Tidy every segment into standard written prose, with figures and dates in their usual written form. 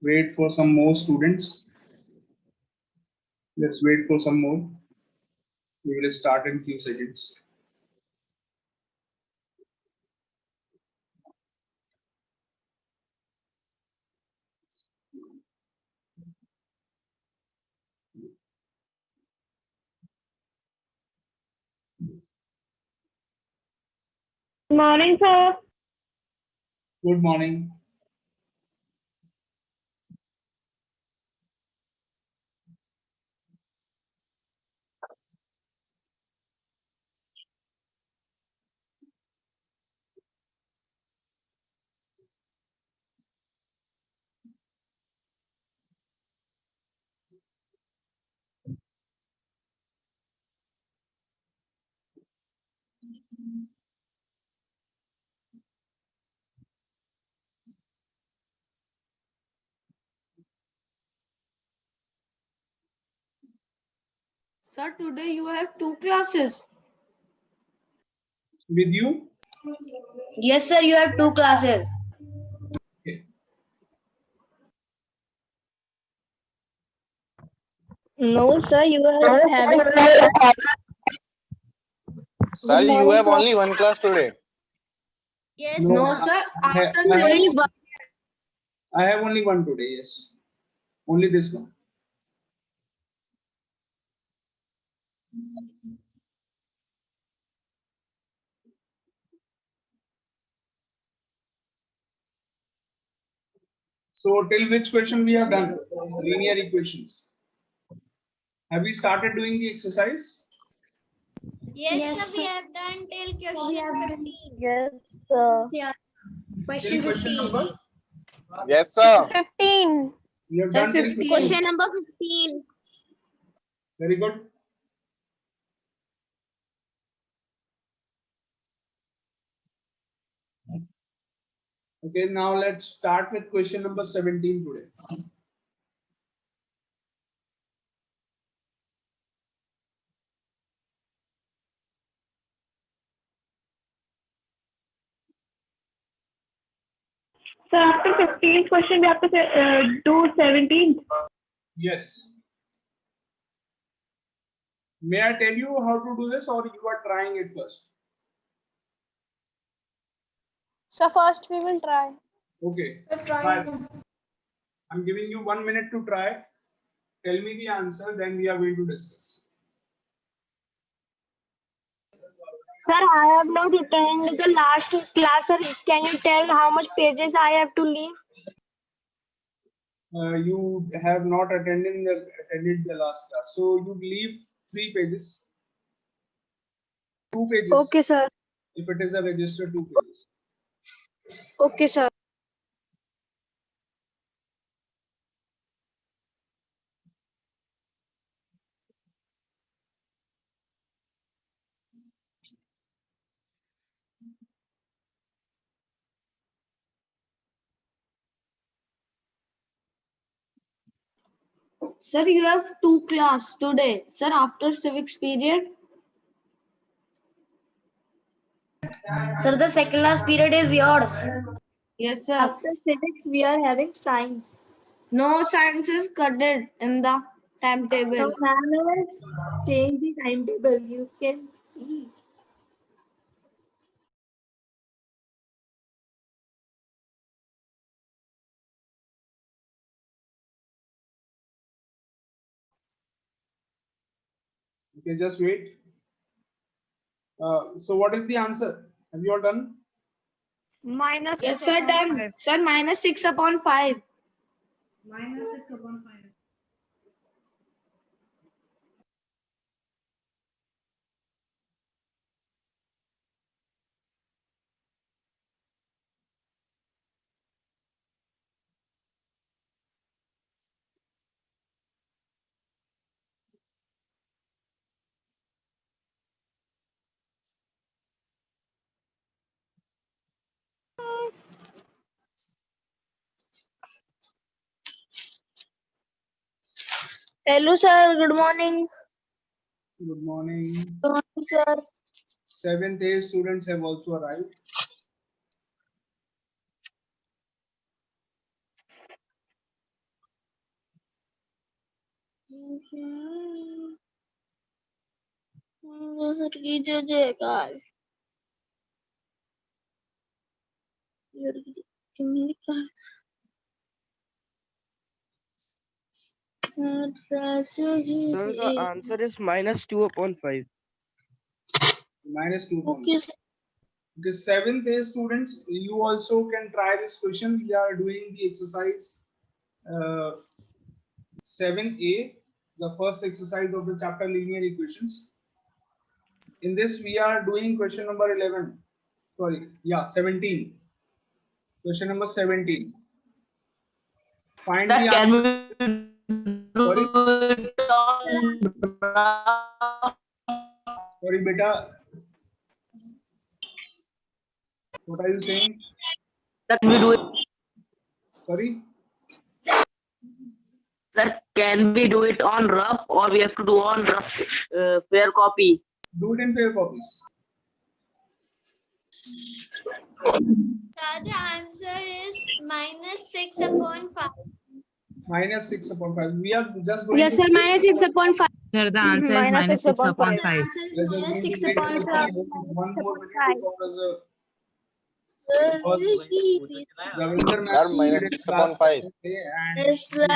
Wait for some more students. Let's wait for some more. We will start in few seconds. Good morning, sir. Good morning. Sir, today you have two classes. With you? Yes, sir, you have two classes. Okay. No, sir, you are having. Sir, you have only one class today. Yes, No, no, sir. After I Only civics, one. I have only one today. Yes, only this one. So till which question we have done? Linear equations. Have we started doing the exercise? Yes, sir, we have done till question 15. Yes, sir. Yeah. Till question number? Yes, sir. 15. We have Sir, done till 15. 15. Question number 15. Very good. Okay, now let's start with question number 17 today. So after 15th question, we have to do 17th. Yes. May I tell you how to do this, or you are trying it first? So first we will try. Okay. Try. I'm giving you 1 minute to try. Tell me the answer, then we are going to discuss. Sir, I have not attended the last class. Sir, can you tell how much pages I have to leave? You have not attended the last class, so you leave 3 pages, 2 pages. Okay, sir. If it is a register, 2 pages. Okay, sir. Sir, you have two class today. Sir, after civics period. Sir, the second last period is yours. Yes, sir. After civics, we are having science. No science is cut in the timetable. So now let's change the timetable. You can see. Okay, just wait. So what is the answer? Have you all done? Minus. Yes, sir, done. Sir, minus 6 upon 5. Hello, sir. Good morning. Good morning. Good morning, sir. 7th A students have also arrived. Sir, the answer is -2/5. Minus 2 points. The seventh A students, you also can try this question. We are doing the exercise 7A, the first exercise of the chapter linear equations. In this, we are doing question number 11. Sorry, yeah, 17. Question number 17. Find the answer. Sorry, sorry, beta. What are you saying? That we do it. Sorry. Sir, can we do it on rough or we have to do on rough fair copy? Do it in fair copies. The answer is -6/5. Minus 6/5. We are just going Yes, to sir. take -6/5. Sir, the answer is Minus -6/5. The answer is We're just going to take one more minute because Ravinder Sir, ma'am minus did 6/5. class and Yes, sir.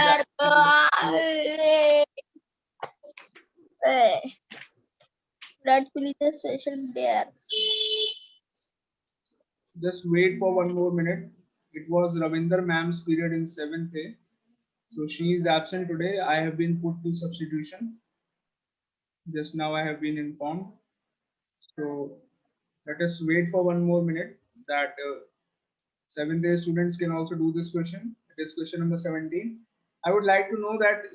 Virat Kohli is social player. just wait for one more minute. It was Ravinder ma'am's period in 7th A. So she is absent today. I have been put to substitution. Just now I have been informed. So let us wait for one more minute that 7th A students can also do this question. It is question number 17. I would like to know that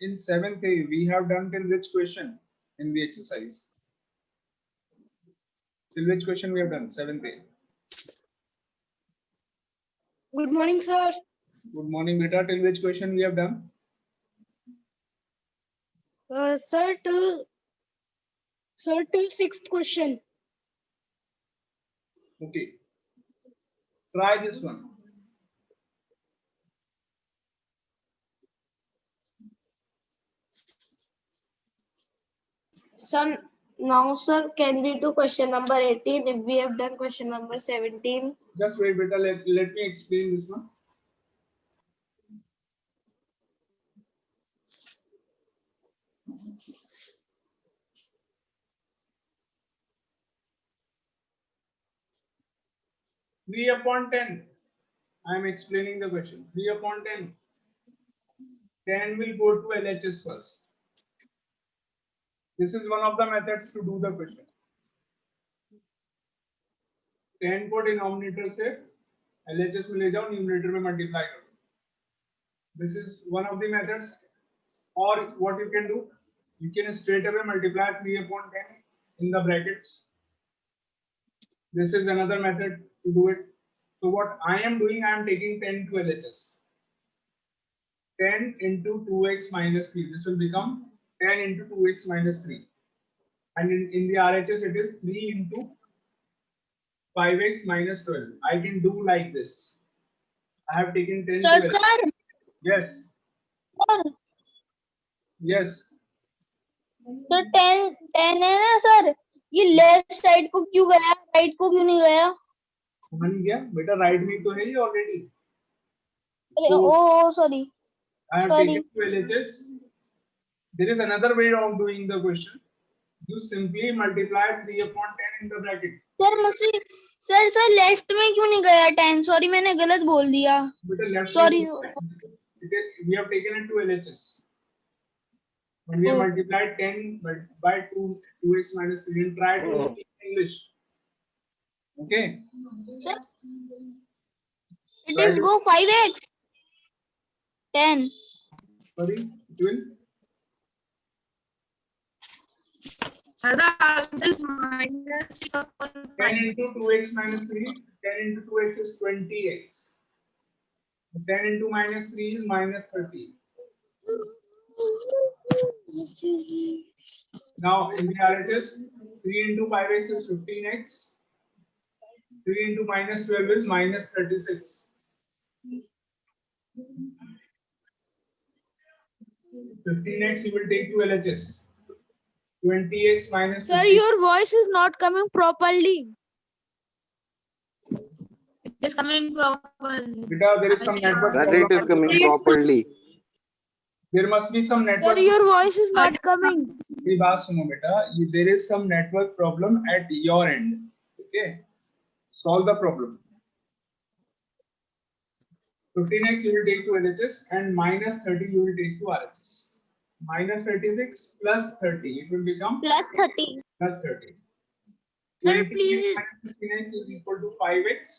in 7th A we have done till which question in the exercise? Till which question we have done? 7th A. Good morning, sir. Good morning, beta. Till which question we have done? Sir, till sixth question. Okay. Try this one. Sir, now, sir, can we do question number 18 if we have done question number 17? Just wait, beta. Let me explain this one. Three upon 10. I am explaining the question. 3 upon 10. 10 will go to LHS first. This is one of the methods to do the question. 10 को denominator से LHS में ले जाओ, numerator में multiply करो. This is one of the methods. Or what you can do, you can straight away multiply 3 upon 10 in the brackets. This is another method to do it. So what I am doing, I am taking 10 to LHS. 10 into 2x minus 3. This will become 10 into 2x minus 3. And in the RHS, it is 3 into 5x minus 12. I can do like this. I have taken 10 Sir, to LHS. sir. Yes. Yes. तो 10 है ना sir, ये left side को क्यों गया, right को क्यों नहीं गया? बन गया बेटा, राइट में तो है ही already. Oh, sorry. I have taken to LHS. There is another way of doing the question. You simply multiply 3 upon 10 in the bracket. Sir मुझसे सर लेफ्ट में क्यों नहीं गया 10? सॉरी, मैंने गलत बोल दिया. Better left. Sorry. We have taken it to LHS. When we have multiplied 10 by 2x minus 3, and try to speak English. Okay. Sir, it is go 5x. 10. Sorry, it will. Sir, the answer is -6/5. 10 into 2x minus 3. 10 into 2x is 20x. 10 into minus 3 is minus 30. Now in the RHS, 3 into 5x is 15x. 3 into minus 12 is minus 36. 15x you will take to LHS. 20x minus Sir, 15. your voice is not coming properly. It is coming properly. Beta, there is some network That problem. it is coming properly. There must be some Sir, network. your voice is not coming. मेरी बात सुनो बेटा, there is some network problem at your end. Okay, solve the problem. 15x you will take to LHS and minus 30 you will take to RHS. Minus 36 plus 30, it will become Plus 30. plus 30. Sir, 20x please. minus 15x is equal to 5x.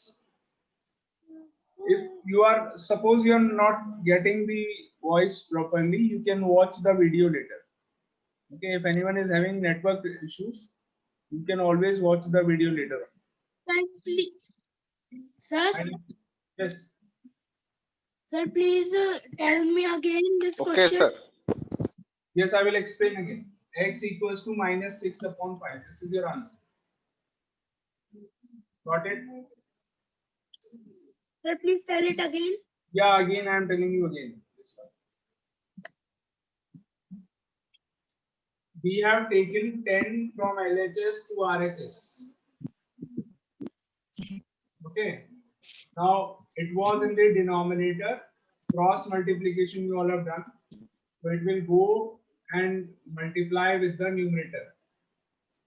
If you are, suppose you are not getting the voice properly, you can watch the video later. Okay, if anyone is having network issues, you can always watch the video later. Sir, please. Sir, And yes, sir, please tell me again this Okay, question. sir. yes, I will explain again. X equals to minus 6 upon 5. This is your answer. Got it? Sir, please tell it again. Yeah, again, I am telling you again. This one. We have taken 10 from LHS to RHS. Okay. Now, it was in the denominator. Cross multiplication you all have done. So it will go and multiply with the numerator.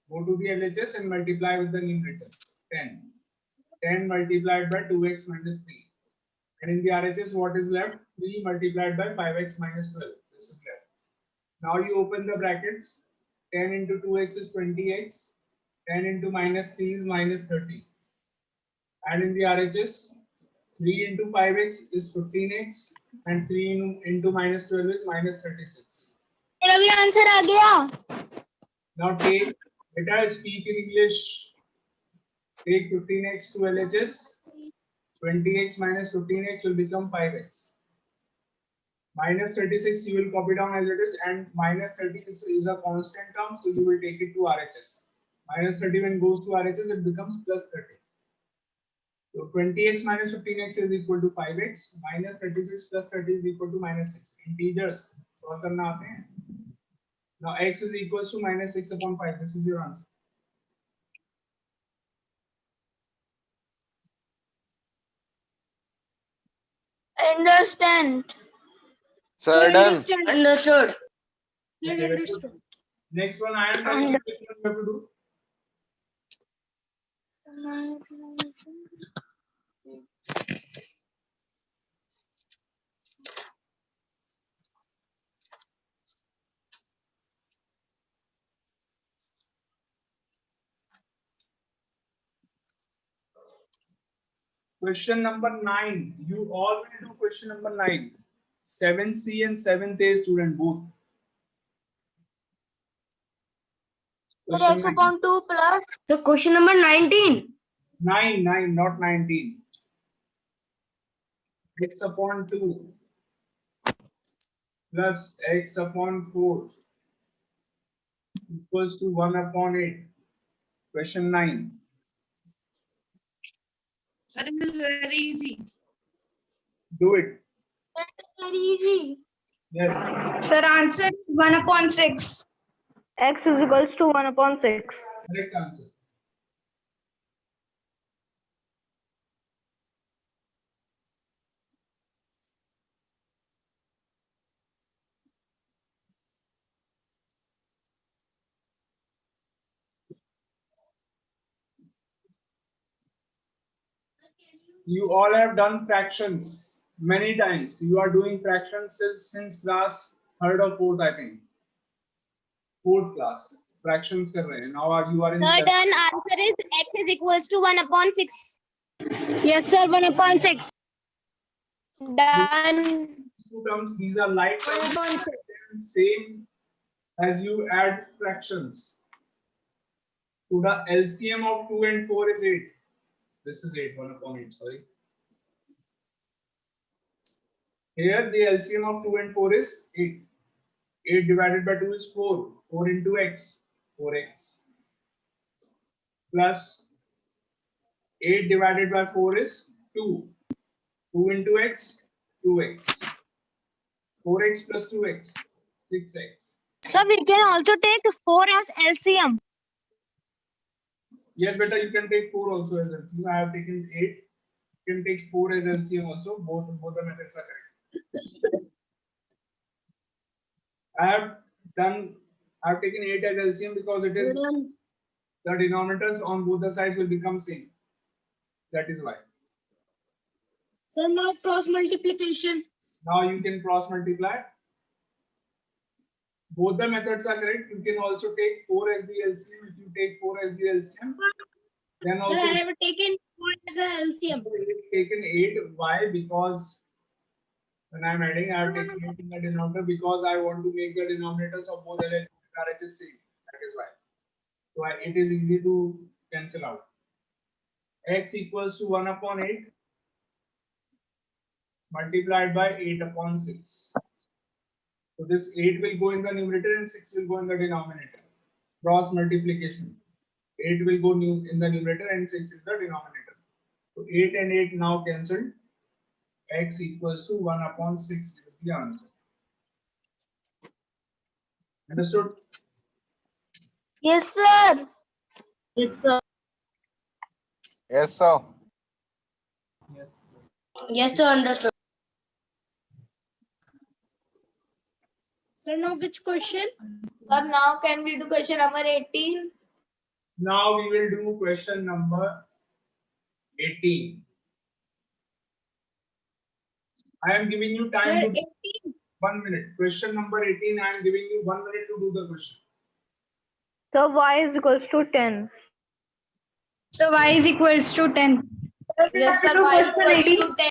Go to the LHS and multiply with the numerator. 10. 10 multiplied by 2x minus 3. And in the RHS, what is left? 3 multiplied by 5x minus 12. This is left. Now you open the brackets. 10 into 2x is 20x. 10 into minus 3 is minus 30. And in the RHS, 3 into 5x is 15x. And 3 into minus 12 is minus 36. मेरा भी answer आ गया. Now take, beta, speak in English. Take 15x to LHS. 20x minus 15x will become 5x. Minus 36 you will copy down as it is, and minus 30 is a constant term, so you will take it to RHS. Minus 30 when goes to RHS, it becomes plus 30. So 20x minus 15x is equal to 5x. Minus 36 plus 30 is equal to minus 6. Integers solve करना आते हैं. Now x is equals to minus 6 upon 5. This is your answer. Understand. Sir, done. Understood. Sir, Okay, understood. next one I am telling you which one you have to do. Question number 9. You all will do question number 9. 7C and 7th A student both. Sir, Question x 9. upon 2 plus. So question number 19. 9, not 19. X upon 2 plus x upon 4 equals to 1 upon 8. Question 9. Sir, it is very easy. Do it. That is very easy. Yes. Sir, answer is 1 upon 6. X is equals to 1 upon 6. Correct answer. You all have done fractions many times. You are doing fractions since class 3rd or 4th, I think. 4th class. Fractions कर रहे हैं. Now you are in Sir, 7th. done. Answer is x is equals to 1 upon 6. Yes, sir, 1 upon 6. Done. Two terms, these are like 1 upon 6. same as you add fractions. So the LCM of 2 and 4 is 8. This is 8, 1 upon 8, sorry. Here the LCM of 2 and 4 is 8. 8 divided by 2 is 4. 4 into x, 4x. Plus 8 divided by 4 is 2. 2 into x, 2x. 4x plus 2x. 6x. So we can also take 4 as LCM. Yes, beta, you can take 4 also as LCM. I have taken 8. You can take 4 as LCM also. Both the methods are correct. I have taken 8 as LCM because it is the denominators on both the sides will become same. That is why. So now cross multiplication. Now you can cross multiply. Both the methods are correct. You can also take 4 as the LCM. If you take 4 as the LCM, then Sir, also I have taken 4 as a LCM. taken 8. Why? Because when I'm adding, I have taken 8 in the denominator because I want to make the denominators of both LHS and RHS same. That is why. So it is easy to cancel out. X equals to 1 upon 8 multiplied by 8 upon 6. So this 8 will go in the numerator and 6 will go in the denominator. Cross multiplication. 8 will go in the numerator and 6 in the denominator. So 8 and 8 now cancelled. X equals to 1 upon 6 is the answer. Understood? Yes, sir. Yes, sir. Yes. Yes, sir. Understood. Sir, now which question? Sir, now can we do question number 18? Now we will do question number 18. I am giving you time Sir, to 1 minute. Question number 18. I am giving you 1 minute to do the question. So y is equals to 10. So y is equals to 10. Yes, sir, y equals to 10.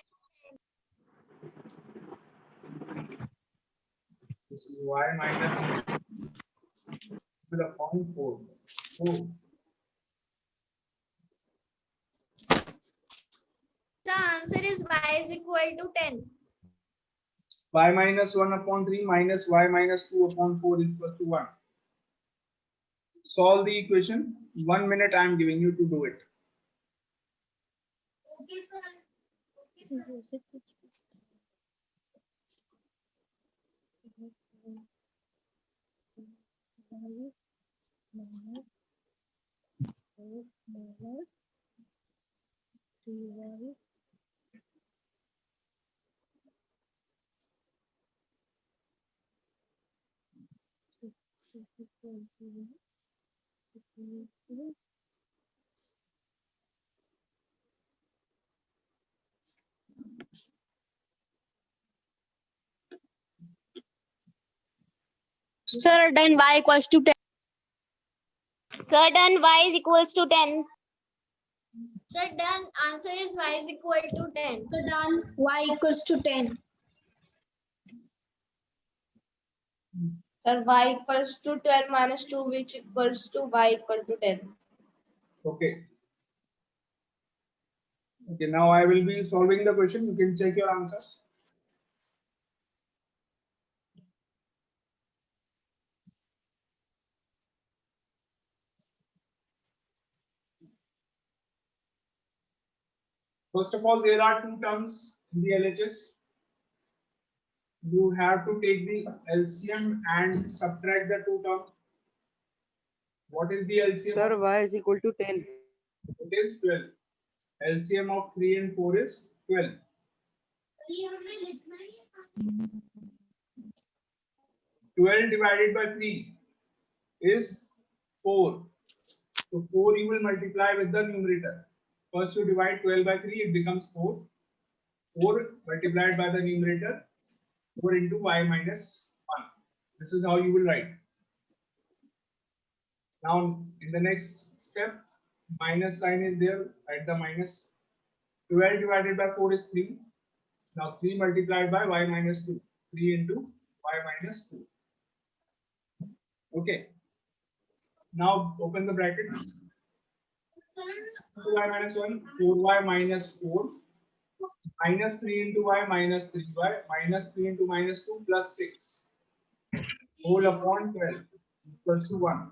This is y minus with a point 4. 4. The answer is y is equal to 10. Y minus 1 upon 3 minus y minus 2 upon 4 is equal to 1. Solve the equation. 1 minute I am giving you to do it. Okay, sir. Sir, then y equals to 10. Sir, then y is equals to 10. Sir, done. Answer is y is equal to 10. So done. Y equals to 10. Sir, y equals to 12 minus 2, which equals to y equal to 10. Okay. Okay, now I will be solving the question. You can check your answers. First of all, there are two terms in the LHS. You have to take the LCM and subtract the two terms. What is the LCM? Sir, y is equal to 10. It is 12. LCM of 3 and 4 is 12. 12 divided by 3 is 4. So 4 you will multiply with the numerator. First you divide 12 by 3, it becomes 4. 4 multiplied by the numerator, 4 into y minus 1. This is how you will write. Now in the next step, minus sign is there, write the minus. 12 divided by 4 is 3. Now 3 multiplied by y minus 2. 3 into y minus 2. Okay. Now open the bracket. Y minus 1, 4y minus 4. Minus 3 into y minus 3y. Minus 3 into minus 2 plus 6. Whole upon 12 equals to 1.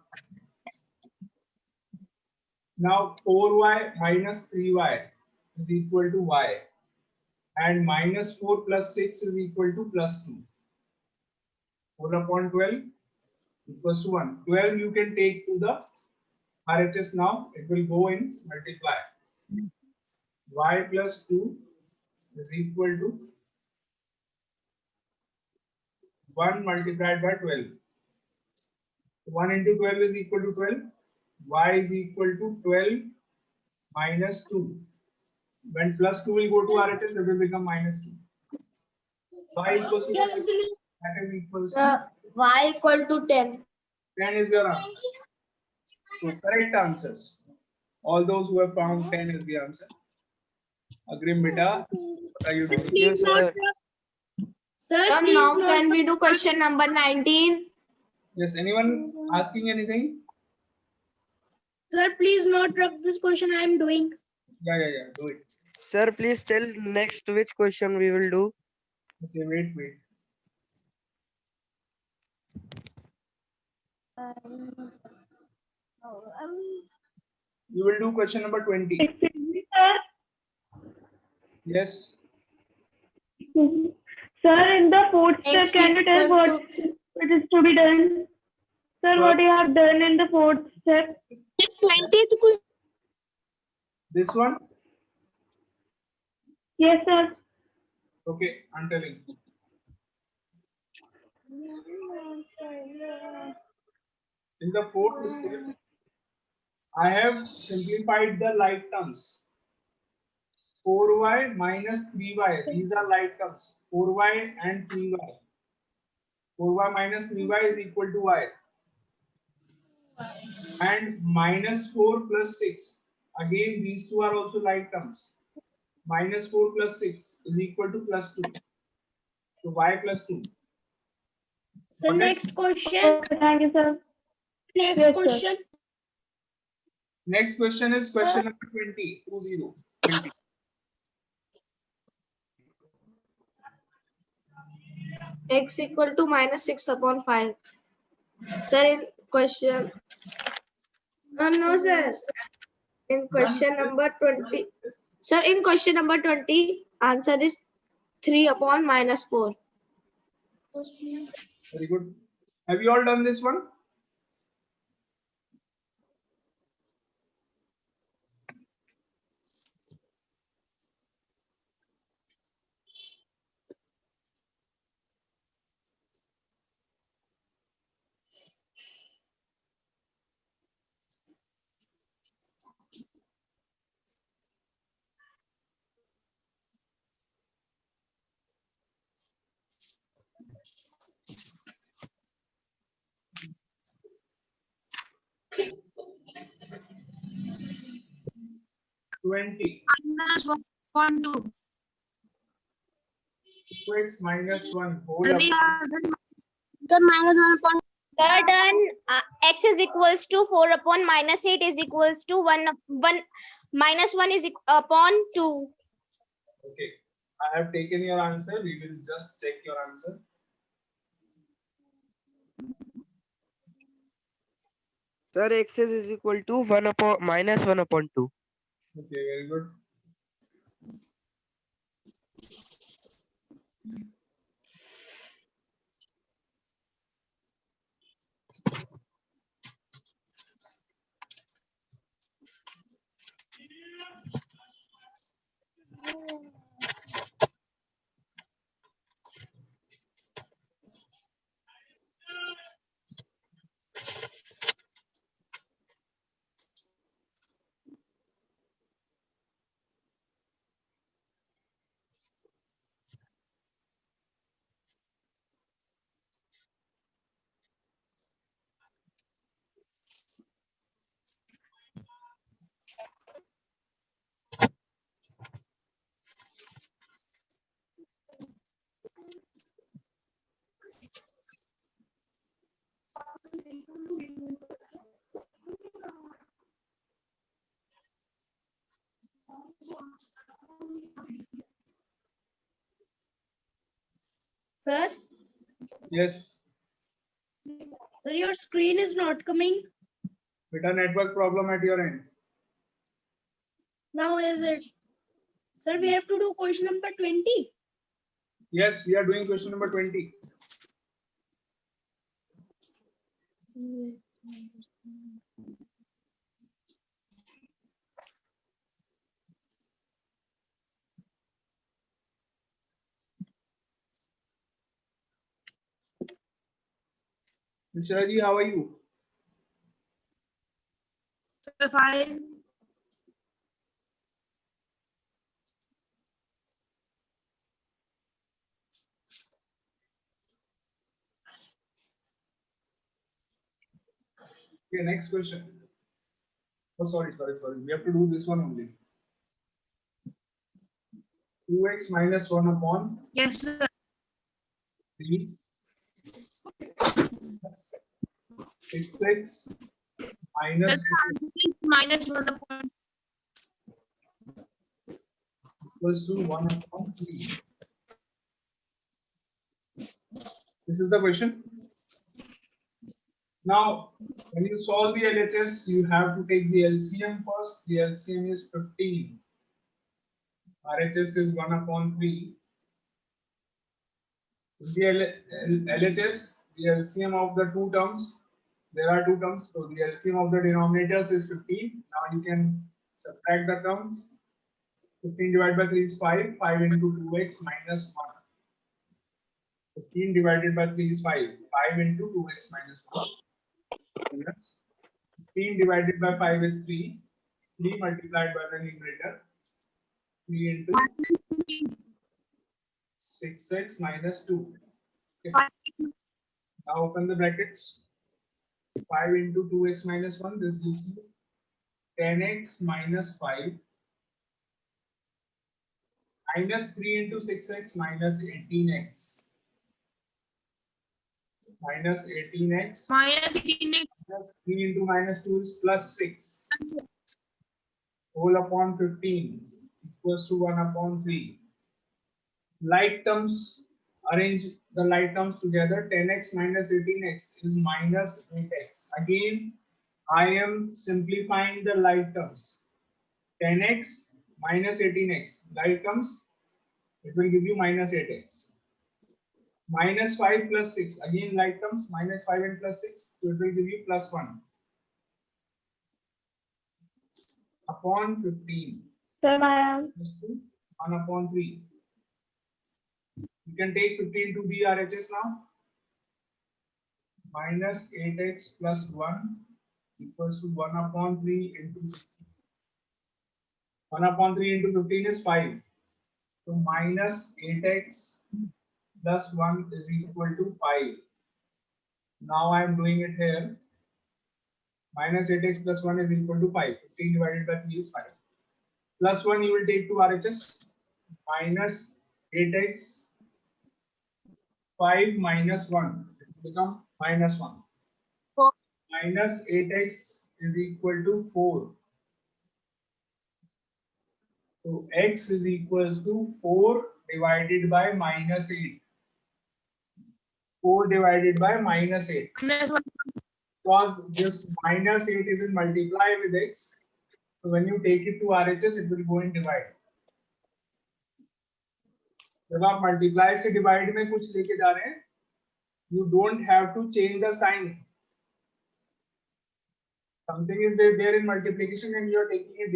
Now 4y minus 3y is equal to y. And minus 4 plus 6 is equal to plus 2. 4 upon 12 equals to 1. 12 you can take to the RHS now. It will go in multiply. Y plus 2 is equal to 1 multiplied by 12. 1 into 12 is equal to 12. Y is equal to 12 minus 2. When plus 2 will go to RHS, it will become minus 2. Y equals to what? That is equals to Y equal to 10. 10 is your answer. So correct answers. All those who have found 10 is the answer. Agrim beta, what are you doing? Thank you, sir. Sir, come now, can we do question number 19? Yes, anyone asking anything? Sir, please not drop this question I am doing. Yeah, do it. Sir, please tell next which question we will do. Okay, wait. You will do question number 20. Excuse me, sir. Yes. Sir, in the fourth step, X can you tell equal what it is to be done? Sir, what you have done in the fourth step? 20th. This one? Yes, sir. Okay, I'm telling. In the fourth step, I have simplified the like terms. 4y minus 3y. These are like terms. 4y and 3y. 4y minus 3y is equal to y. And minus 4 plus 6. Again, these two are also like terms. Minus 4 plus 6 is equal to plus 2. So y plus 2. So Okay. next question. Thank you, sir. Next question. Next question is question number 20. 20. X equal to minus 6 upon 5. Sir, in question. No, sir. In question number 20. Sir, in question number 20, answer is 3 upon minus 4. Very good. Have you all done this one? Minus 1.2. x minus 1 whole up. The minus 1. Sir, done. X is equals to 4 upon minus 8 is equals to 1 minus 1 is upon 2. Okay. I have taken your answer. We will just check your answer. Sir, x is equal to 1 upon minus 1 upon 2. Okay, very good. Sir, Yes. sir, your screen is not coming. Beta network problem at your end. Now is it? Sir, we have to do question number 20. Yes, we are doing question number 20. Mishra ji, how are you? Fine. Okay, next question. Oh, sorry. We have to do this one only. 2x minus 1 upon Yes, sir. 3 6x minus Minus 1 upon. equals to 1 upon 3. This is the question. Now, when you solve the LHS, you have to take the LCM first. The LCM is 15. RHS is 1 upon 3. The LHS, the LCM of the two terms, there are two terms. So the LCM of the denominators is 15. Now you can subtract the terms. 15 divided by 3 is 5. 5 into 2x minus 1. 15 divided by 3 is 5. 5 into 2x minus 1. Yes. 15 divided by 5 is 3. 3 multiplied by the numerator. 3 into 6x minus 2. Okay. Now open the brackets. 5 into 2x minus 1. This gives you 10x minus 5. Minus 3 into 6x minus 18x. Minus 18x. Minus 18x. Plus 3 into minus 2 is plus 6. Whole upon 15 equals to 1 upon 3. Like terms, arrange the like terms together. 10x minus 18x is minus 8x. Again, I am simplifying the like terms. 10x minus 18x. Like terms, it will give you minus 8x. Minus 5 plus 6. Again, like terms, minus 5 and plus 6. So it will give you plus 1. Upon 15. Sir, I am. 1 upon 3. You can take 15 to be RHS now. Minus 8x plus 1 equals to 1 upon 3 into 15. 1 upon 3 into 15 is 5. So minus 8x plus 1 is equal to 5. Now I am doing it here. Minus 8x plus 1 is equal to 5. 15 divided by 3 is 5. Plus 1 you will take to RHS. Minus 8x 5 minus 1. It will become minus 1. Minus 8x is equal to 4. So x is equals to 4 divided by minus 8. 4 divided by minus 8. Minus 1. Because this minus 8 is in multiply with x. So when you take it to RHS, it will go in divide. जब आप multiply से divide में कुछ लेके जा रहे हैं, you don't have to change the sign. Something is there in multiplication and you are taking it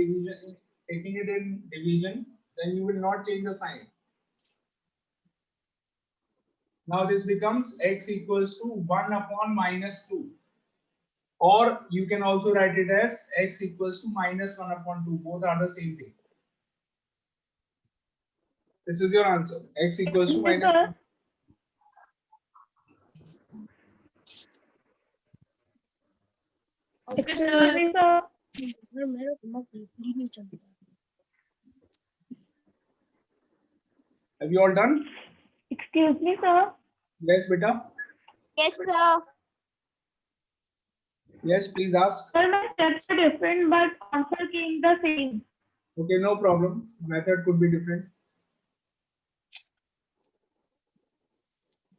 in division, then you will not change the sign. Now this becomes x equals to 1 upon minus 2. Or you can also write it as x equals to minus 1 upon 2. Both are the same thing. This is your answer. X equals to minus 1. Okay, sir. Have you all done? Excuse me, sir. Yes, beta. Yes, sir. Yes, please ask. Sir, my steps are different, but answer came the same. Okay, no problem. Method could be different.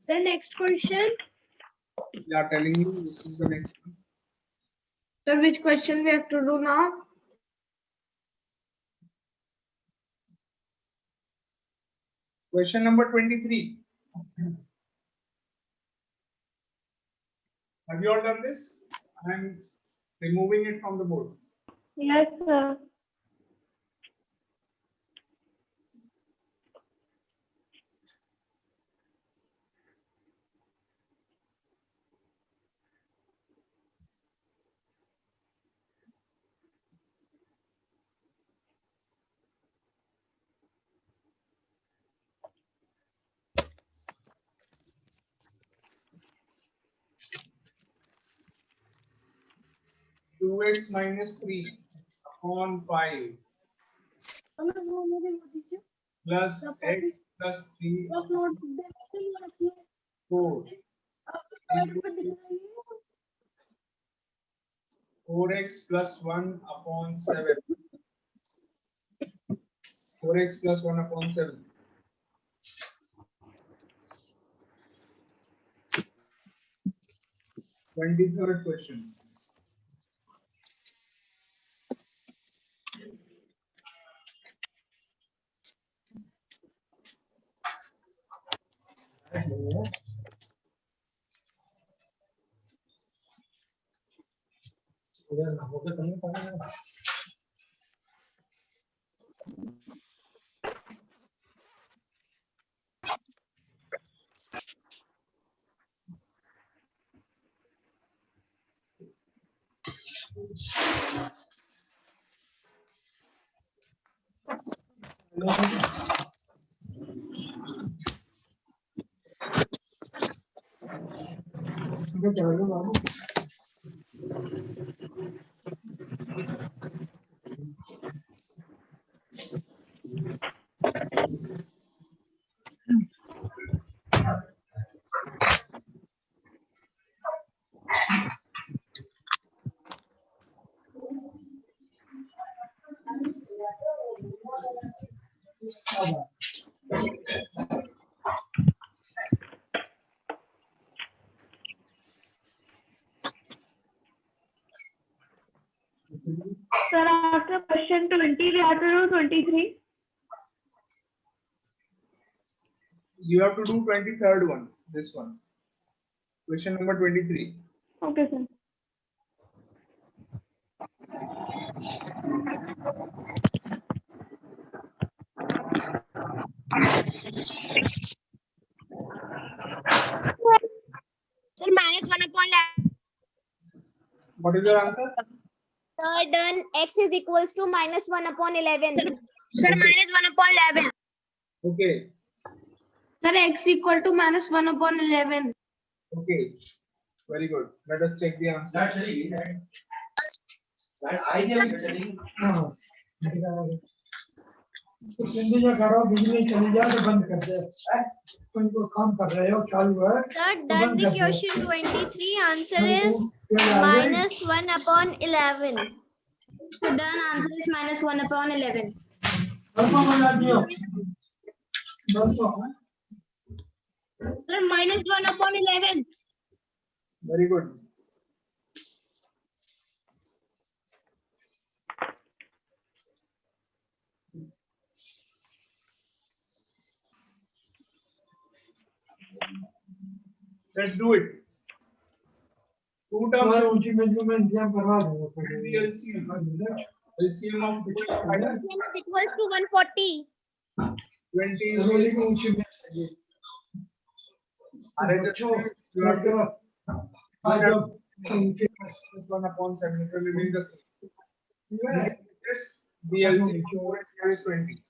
Sir, next question. Yeah, telling you this is the next one. Sir, which question we have to do now? Question number 23. Have you all done this? I am removing it from the board. Yes, sir. Two x minus 3 upon 5 plus x plus 3 upon 4 equal to 4x plus 1 upon 7. 4x plus 1 upon 7. Twenty-third question. Sir, after question 20, we have to do 23. You have to do 23rd one. This one. Question number 23. Okay, sir. Sir, minus 1 upon 11. What is your answer? Sir, done. X is equals to minus 1 upon 11. Sir, minus 1 upon 11. Okay. Sir, x equal to minus 1 upon 11. Okay. Very good. Let us check the answer. Sir, done the question 23. Answer is minus 1 upon 11. So, done. Answer is minus 1 upon 11. Sir, minus 1 upon 11. Very good. Let's do it. Two terms of the LCM. LCM of LCM is equals to 140. 20 is you have to 1 upon 7. If you are living the same. Yes, the LCM of 4 and 5 is 20.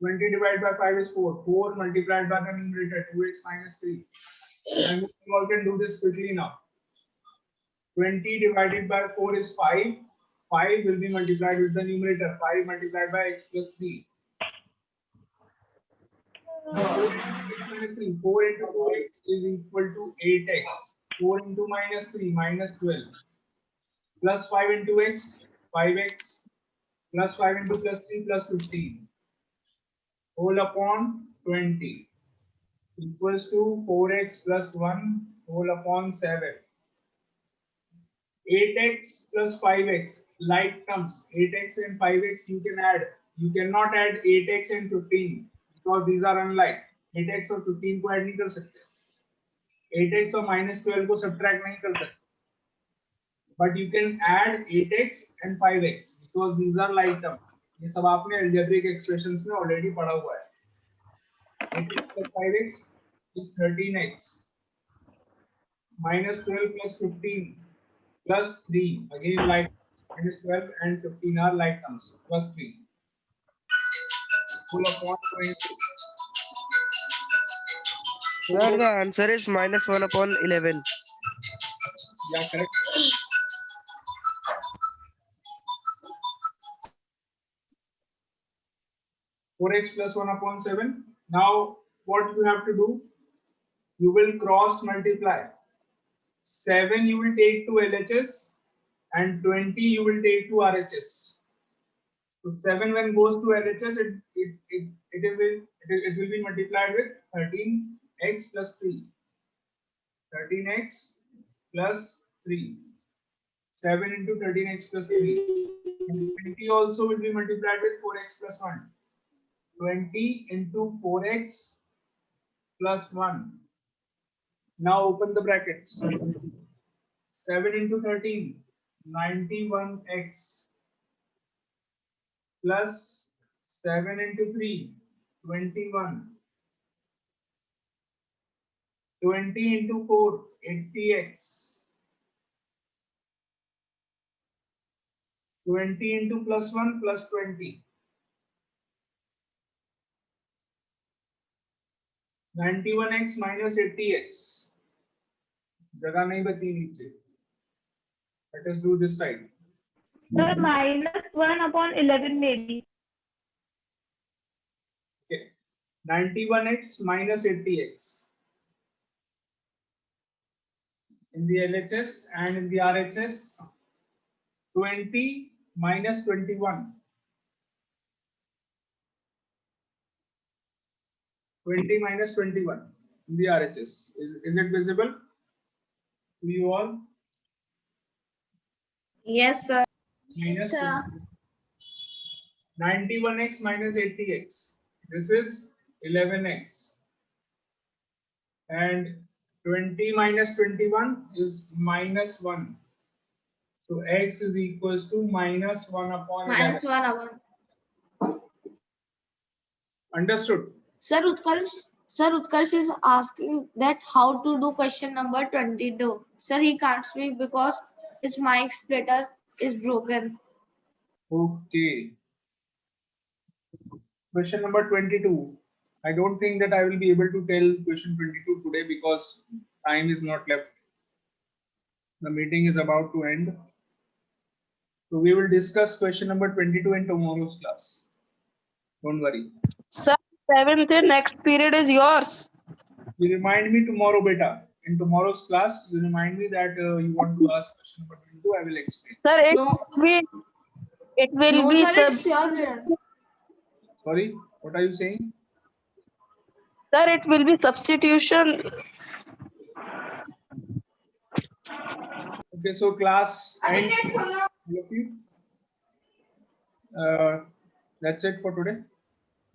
20 divided by 5 is 4. 4 multiplied by the numerator 2x minus 3. And you all can do this quickly now. 20 divided by 4 is 5. 5 will be multiplied with the numerator. 5 multiplied by x plus 3. 4 into 4x is equal to 8x. 4 into minus 3 minus 12. Plus 5 into x, 5x. Plus 5 into plus 3 plus 15. Whole upon 20. Equals to 4x plus 1 whole upon 7. 8x plus 5x, like terms, 8x and 5x you can add. You cannot add 8x and 15 because these are unlike. 8x और 15 को add नहीं कर सकते. 8x और -12 को subtract नहीं कर सकते, but you can add 8x and 5x because these are like terms. ये सब आपने algebraic expressions में already पढ़ा हुआ है. 8x plus 5x is 13x. -12 plus 15 plus 3 again like -12 and 15 are like terms plus 3 full upon 20. Sir, the answer is -1/11. Yeah, correct. 4x plus 1/7. Now what you have to do, you will cross multiply. 7 you will take to LHS and 20 you will take to RHS. So 7 when goes to LHS, it will be multiplied with 13x plus 3. 13x plus 3. 7 into 13x plus 3. And 20 also will be multiplied with 4x plus 1. 20 into 4x plus 1. Now open the brackets. 7 into 13, 91x plus 7 into 3, 21. 20 into 4, 80x. 20 into plus 1 plus 20. 91x minus 80x. जगह नहीं बची नीचे. Let us do this side. Sir, -1/11 maybe. Okay. 91x minus 80x. In the LHS and in the RHS, 20 minus 21. 20 minus 21 in the RHS. Is it visible to you all? Yes, sir. Minus sir. 91x minus 80x. This is 11x. And 20 minus 21 is -1. So x is equals to -1/11. -1/1. Understood? Sir, Utkarsh is asking that how to do question number 22. Sir, he can't speak because his mic splitter is broken. Okay. Question number 22. I don't think that I will be able to tell question 22 today because time is not left. The meeting is about to end. So we will discuss question number 22 in tomorrow's class. Don't worry. Sir, 7th next period is yours. You remind me tomorrow, beta. In tomorrow's class, you remind me that you want to ask question number 22. I will explain. Sir, it No. will No, be sir, it's your period. Sorry, what are you saying? sir, it will be substitution. Okay, so class end. All of you. That's it for today.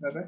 Bye bye.